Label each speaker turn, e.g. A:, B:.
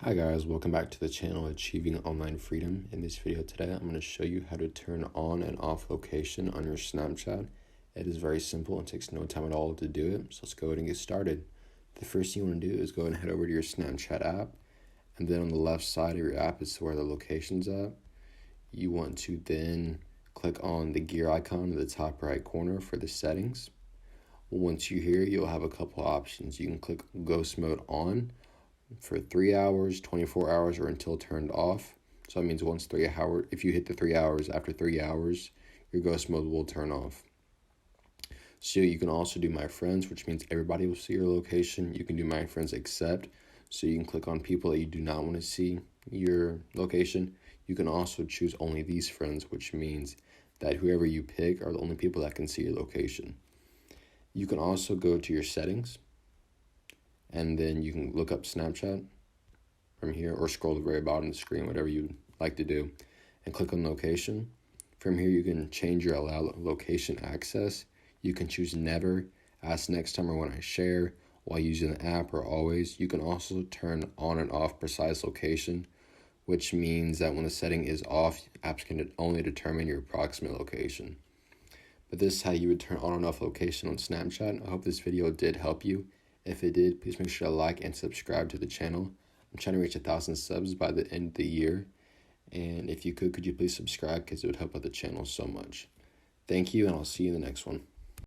A: Hi guys, welcome back to the channel Achieving Online Freedom. In this video today, I'm going to show you how to turn on and off location on your Snapchat. It is very simple and takes no time at all to do it, so let's go ahead and get started. The first thing you want to do is go ahead and head over to your Snapchat app, and then on the left side of your app is where the location's at. You want to then click on the gear icon in the top right corner for the settings. Once you're here, you'll have a couple options. You can click Ghost Mode On for 3 hours, 24 hours, or until turned off. So that means if you hit the 3 hours, after 3 hours, your ghost mode will turn off. So you can also do My Friends, which means everybody will see your location. You can do My Friends Except, so you can click on people that you do not want to see your location. You can also choose Only These Friends, which means that whoever you pick are the only people that can see your location. You can also go to your settings, and then you can look up Snapchat from here, or scroll to the very bottom of the screen, whatever you'd like to do, and click on location. From here, you can change your allow location access. You can choose never, ask next time, or when I share, while using the app, or always. You can also turn on and off precise location, which means that when the setting is off, apps can only determine your approximate location. But this is how you would turn on and off location on Snapchat. I hope this video did help you. If it did, please make sure to like and subscribe to the channel. I'm trying to reach 1,000 subs by the end of the year. And if you could you please subscribe, because it would help out the channel so much. Thank you, and I'll see you in the next one.